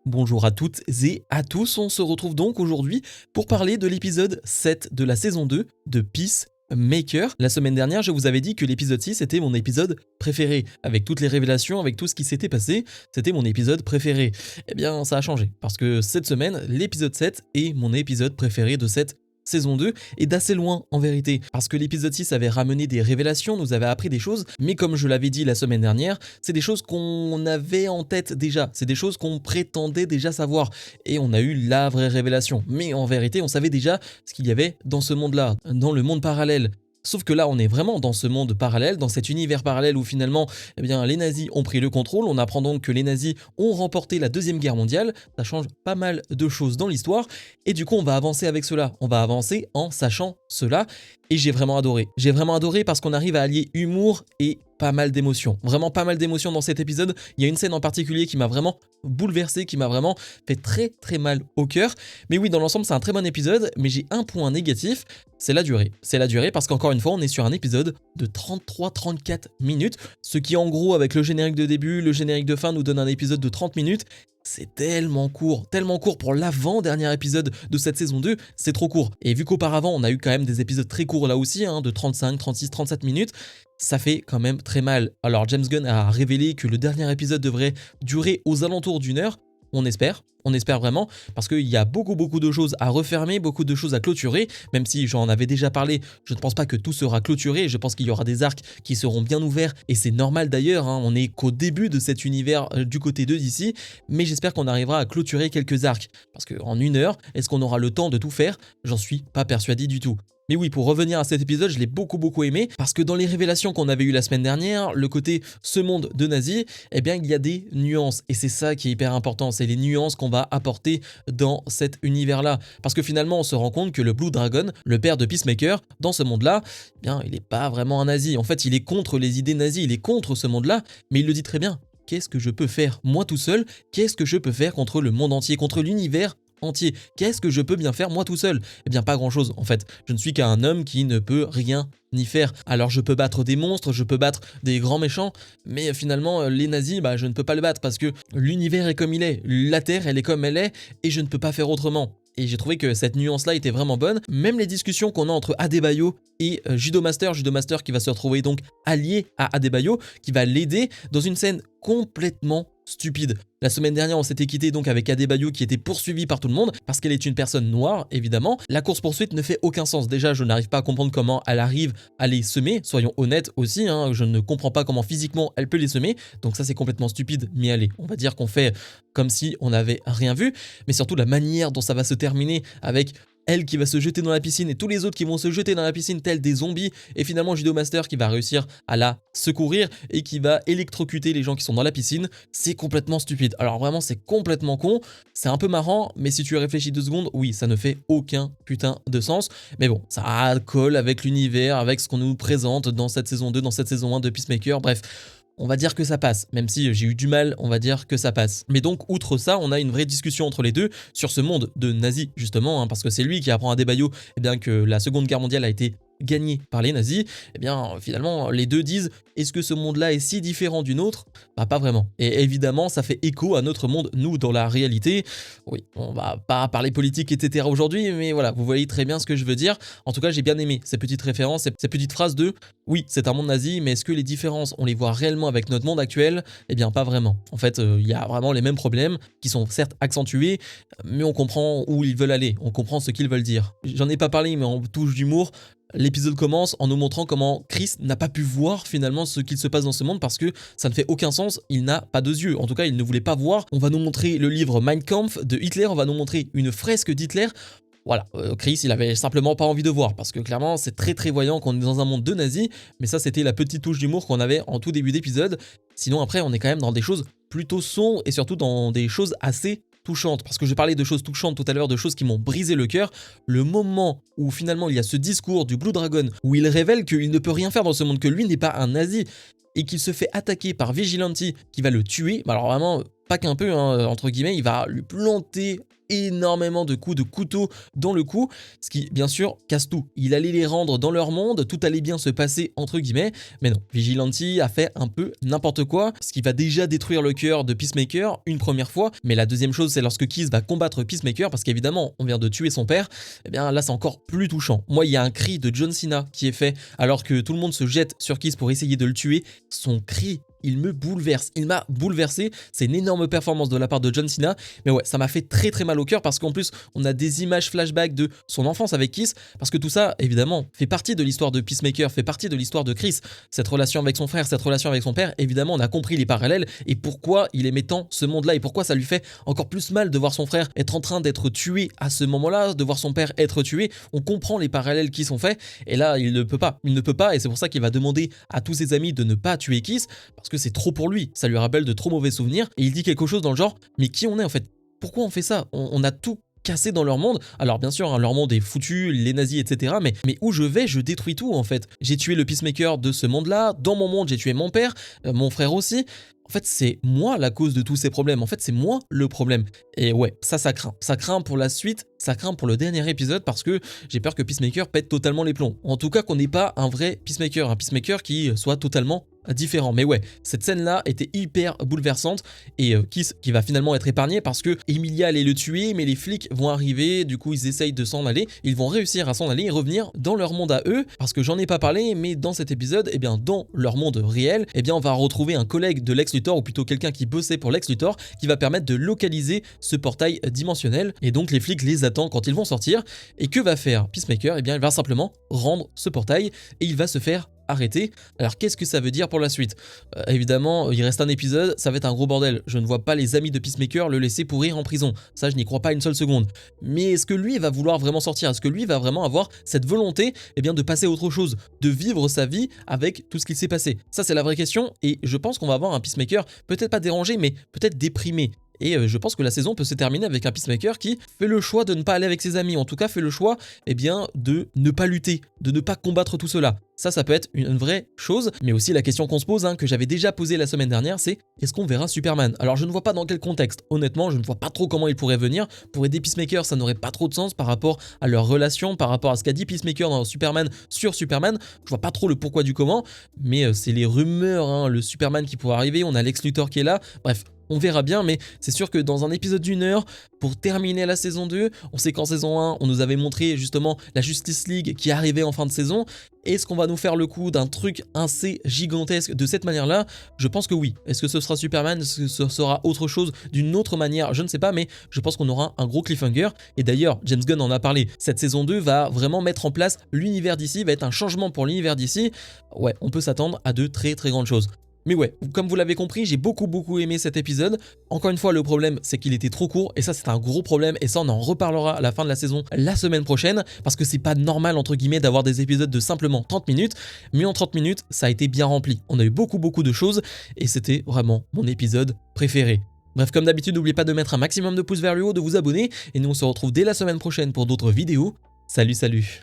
Bonjour à toutes et à tous, on se retrouve donc aujourd'hui pour parler de l'épisode 7 de la saison 2 de Peacemaker. La semaine dernière, je vous avais dit que l'épisode 6 était mon épisode préféré. Avec toutes les révélations, avec tout ce qui s'était passé, c'était mon épisode préféré. Eh bien, ça a changé, parce que cette semaine, l'épisode 7 est mon épisode préféré de cette saison 2 et d'assez loin en vérité, parce que l'épisode 6 avait ramené des révélations, nous avait appris des choses, mais comme je l'avais dit la semaine dernière, c'est des choses qu'on avait en tête déjà, c'est des choses qu'on prétendait déjà savoir, et on a eu la vraie révélation. Mais en vérité, on savait déjà ce qu'il y avait dans ce monde-là, dans le monde parallèle. Sauf que là, on est vraiment dans ce monde parallèle, dans cet univers parallèle où finalement, eh bien, les nazis ont pris le contrôle. On apprend donc que les nazis ont remporté la Deuxième Guerre mondiale. Ça change pas mal de choses dans l'histoire. Et du coup, on va avancer avec cela. On va avancer en sachant cela. Et j'ai vraiment adoré. J'ai vraiment adoré parce qu'on arrive à allier humour et pas mal d'émotions. Vraiment pas mal d'émotions dans cet épisode. Il y a une scène en particulier qui m'a vraiment bouleversé, qui m'a vraiment fait très très mal au cœur. Mais oui, dans l'ensemble, c'est un très bon épisode. Mais j'ai un point négatif, c'est la durée. C'est la durée parce qu'encore une fois, on est sur un épisode de 33-34 minutes. Ce qui, en gros, avec le générique de début, le générique de fin, nous donne un épisode de 30 minutes. C'est tellement court pour l'avant-dernier épisode de cette saison 2, c'est trop court. Et vu qu'auparavant on a eu quand même des épisodes très courts là aussi, de 35, 36, 37 minutes, ça fait quand même très mal. Alors James Gunn a révélé que le dernier épisode devrait durer aux alentours d'une heure. On espère vraiment, parce qu'il y a beaucoup de choses à refermer, beaucoup de choses à clôturer, même si j'en avais déjà parlé, je ne pense pas que tout sera clôturé, je pense qu'il y aura des arcs qui seront bien ouverts, et c'est normal d'ailleurs, on est qu'au début de cet univers du côté de DC, mais j'espère qu'on arrivera à clôturer quelques arcs, parce qu'en une heure, est-ce qu'on aura le temps de tout faire? J'en suis pas persuadé du tout. Mais oui, pour revenir à cet épisode, je l'ai beaucoup aimé, parce que dans les révélations qu'on avait eues la semaine dernière, le côté ce monde de nazis, eh bien il y a des nuances, et c'est ça qui est hyper important, c'est les nuances qu'on va apporter dans cet univers-là. Parce que finalement, on se rend compte que le Blue Dragon, le père de Peacemaker, dans ce monde-là, eh bien il n'est pas vraiment un nazi. En fait, il est contre les idées nazies, il est contre ce monde-là, mais il le dit très bien. Qu'est-ce que je peux faire moi tout seul? Qu'est-ce que je peux faire contre le monde entier, contre l'univers entier? Qu'est-ce que je peux bien faire moi tout seul? Eh bien pas grand chose en fait, je ne suis qu'un homme qui ne peut rien ni faire. Alors je peux battre des monstres, je peux battre des grands méchants, mais finalement les nazis, je ne peux pas le battre parce que l'univers est comme il est, la Terre elle est comme elle est, et je ne peux pas faire autrement. Et j'ai trouvé que cette nuance-là était vraiment bonne. Même les discussions qu'on a entre Adebayo et Judomaster qui va se retrouver donc allié à Adebayo, qui va l'aider dans une scène complètement stupide. La semaine dernière, on s'était quitté donc avec Adebayo qui était poursuivi par tout le monde parce qu'elle est une personne noire, évidemment. La course-poursuite ne fait aucun sens. Déjà, je n'arrive pas à comprendre comment elle arrive à les semer. Soyons honnêtes aussi, je ne comprends pas comment physiquement elle peut les semer. Donc ça, c'est complètement stupide. Mais allez, on va dire qu'on fait comme si on n'avait rien vu. Mais surtout, la manière dont ça va se terminer avec elle qui va se jeter dans la piscine et tous les autres qui vont se jeter dans la piscine tels des zombies, et finalement Judomaster qui va réussir à la secourir et qui va électrocuter les gens qui sont dans la piscine, c'est complètement stupide. Alors vraiment c'est complètement con, c'est un peu marrant, mais si tu réfléchis 2 secondes, oui ça ne fait aucun putain de sens, mais bon, ça colle avec l'univers, avec ce qu'on nous présente dans cette saison 2, dans cette saison 1 de Peacemaker, bref. On va dire que ça passe, même si j'ai eu du mal, on va dire que ça passe. Mais donc, outre ça, on a une vraie discussion entre les deux sur ce monde de nazis, justement, parce que c'est lui qui apprend à Adebayo que la Seconde Guerre mondiale a été gagnée par les nazis. Eh bien, finalement, les deux disent, est-ce que ce monde-là est si différent du nôtre? Pas vraiment. Et évidemment, ça fait écho à notre monde, nous, dans la réalité. Oui, on va pas parler politique, etc. aujourd'hui, mais voilà, vous voyez très bien ce que je veux dire. En tout cas, j'ai bien aimé ces petites références, ces petites phrases de oui, c'est un monde nazi, mais est-ce que les différences, on les voit réellement avec notre monde actuel? Eh bien, pas vraiment. En fait, il y a vraiment les mêmes problèmes qui sont certes accentués, mais on comprend où ils veulent aller, on comprend ce qu'ils veulent dire. J'en ai pas parlé, mais en touche d'humour, l'épisode commence en nous montrant comment Chris n'a pas pu voir finalement ce qu'il se passe dans ce monde parce que ça ne fait aucun sens, il n'a pas 2 yeux, en tout cas il ne voulait pas voir. On va nous montrer le livre Mein Kampf de Hitler, on va nous montrer une fresque d'Hitler. Voilà, Chris il avait simplement pas envie de voir parce que clairement c'est très voyant qu'on est dans un monde de nazis, mais ça c'était la petite touche d'humour qu'on avait en tout début d'épisode. Sinon après on est quand même dans des choses plutôt sombres et surtout dans des choses assez touchantes, parce que je parlais de choses touchantes tout à l'heure, de choses qui m'ont brisé le cœur. Le moment où finalement il y a ce discours du Blue Dragon où il révèle qu'il ne peut rien faire dans ce monde, que lui n'est pas un nazi et qu'il se fait attaquer par Vigilante qui va le tuer, alors vraiment pas qu'un peu, hein, entre guillemets, il va lui planter énormément de coups de couteau dans le cou, ce qui bien sûr casse tout. Il allait les rendre dans leur monde, tout allait bien se passer entre guillemets, mais non, Vigilante a fait un peu n'importe quoi, ce qui va déjà détruire le cœur de Peacemaker une première fois, mais la deuxième chose c'est lorsque Kiss va combattre Peacemaker, parce qu'évidemment on vient de tuer son père, et bien là c'est encore plus touchant. Moi il y a un cri de John Cena qui est fait alors que tout le monde se jette sur Kiss pour essayer de le tuer, son cri il me bouleverse, il m'a bouleversé, c'est une énorme performance de la part de John Cena, mais ouais, ça m'a fait très très mal au cœur parce qu'en plus, on a des images flashback de son enfance avec Kiss, parce que tout ça, évidemment, fait partie de l'histoire de Peacemaker, fait partie de l'histoire de Chris, cette relation avec son frère, cette relation avec son père, évidemment, on a compris les parallèles et pourquoi il aimait tant ce monde-là et pourquoi ça lui fait encore plus mal de voir son frère être en train d'être tué à ce moment-là, de voir son père être tué, on comprend les parallèles qui sont faits, et là, il ne peut pas, et c'est pour ça qu'il va demander à tous ses amis de ne pas tuer Kiss, parce que c'est trop pour lui, ça lui rappelle de trop mauvais souvenirs, et il dit quelque chose dans le genre, mais qui on est en fait? Pourquoi on fait ça? On a tout cassé dans leur monde. Alors bien sûr, hein, leur monde est foutu, les nazis, etc. Mais où je vais, je détruis tout en fait. J'ai tué le Peacemaker de ce monde-là, dans mon monde, j'ai tué mon père, mon frère aussi. En fait, c'est moi la cause de tous ces problèmes. En fait, c'est moi le problème. Et ouais, ça craint. Ça craint pour la suite, ça craint pour le dernier épisode parce que j'ai peur que Peacemaker pète totalement les plombs. En tout cas, qu'on n'ait pas un vrai Peacemaker, un Peacemaker qui soit totalement différent. Mais ouais, cette scène-là était hyper bouleversante et Kiss qui va finalement être épargné parce que Emilia allait le tuer, mais les flics vont arriver, du coup ils essayent de s'en aller, ils vont réussir à s'en aller et revenir dans leur monde à eux, parce que j'en ai pas parlé, mais dans cet épisode, eh bien dans leur monde réel, eh bien on va retrouver un collègue de Lex Luthor, ou plutôt quelqu'un qui bossait pour Lex Luthor, qui va permettre de localiser ce portail dimensionnel, et donc les flics les attendent quand ils vont sortir, et que va faire Peacemaker? Eh bien il va simplement rendre ce portail, et il va se faire arrêter. Alors qu'est-ce que ça veut dire pour la suite? Évidemment, il reste un épisode, ça va être un gros bordel. Je ne vois pas les amis de Peacemaker le laisser pourrir en prison. Ça, je n'y crois pas une seule seconde. Mais est-ce que lui va vouloir vraiment sortir? Est-ce que lui va vraiment avoir cette volonté, eh bien, de passer à autre chose, de vivre sa vie avec tout ce qui s'est passé? Ça, c'est la vraie question, et je pense qu'on va avoir un Peacemaker peut-être pas dérangé, mais peut-être déprimé. Et je pense que la saison peut se terminer avec un Peacemaker qui fait le choix de ne pas aller avec ses amis, en tout cas fait le choix, eh bien, de ne pas lutter, de ne pas combattre tout cela. Ça peut être une vraie chose, mais aussi la question qu'on se pose, hein, que j'avais déjà posée la semaine dernière, c'est est-ce qu'on verra Superman? Alors je ne vois pas dans quel contexte, honnêtement, je ne vois pas trop comment il pourrait venir. Pour aider Peacemaker, ça n'aurait pas trop de sens par rapport à leur relation, par rapport à ce qu'a dit Peacemaker dans Superman sur Superman. Je vois pas trop le pourquoi du comment, mais c'est les rumeurs, hein, le Superman qui pourrait arriver, on a Lex Luthor qui est là, bref. On verra bien, mais c'est sûr que dans un épisode d'une heure, pour terminer la saison 2, on sait qu'en saison 1, on nous avait montré justement la Justice League qui arrivait en fin de saison. Est-ce qu'on va nous faire le coup d'un truc assez gigantesque de cette manière-là? Je pense que oui. Est-ce que ce sera Superman? Est-ce que ce sera autre chose d'une autre manière? Je ne sais pas, mais je pense qu'on aura un gros cliffhanger. Et d'ailleurs, James Gunn en a parlé. Cette saison 2 va vraiment mettre en place l'univers d'ici, va être un changement pour l'univers d'ici. Ouais, on peut s'attendre à de très très grandes choses. Mais ouais, comme vous l'avez compris, j'ai beaucoup aimé cet épisode. Encore une fois, le problème, c'est qu'il était trop court, et ça, c'est un gros problème, et ça, on en reparlera à la fin de la saison, la semaine prochaine, parce que c'est pas normal, entre guillemets, d'avoir des épisodes de simplement 30 minutes, mais en 30 minutes, ça a été bien rempli. On a eu beaucoup de choses, et c'était vraiment mon épisode préféré. Bref, comme d'habitude, n'oubliez pas de mettre un maximum de pouces vers le haut, de vous abonner, et nous, on se retrouve dès la semaine prochaine pour d'autres vidéos. Salut!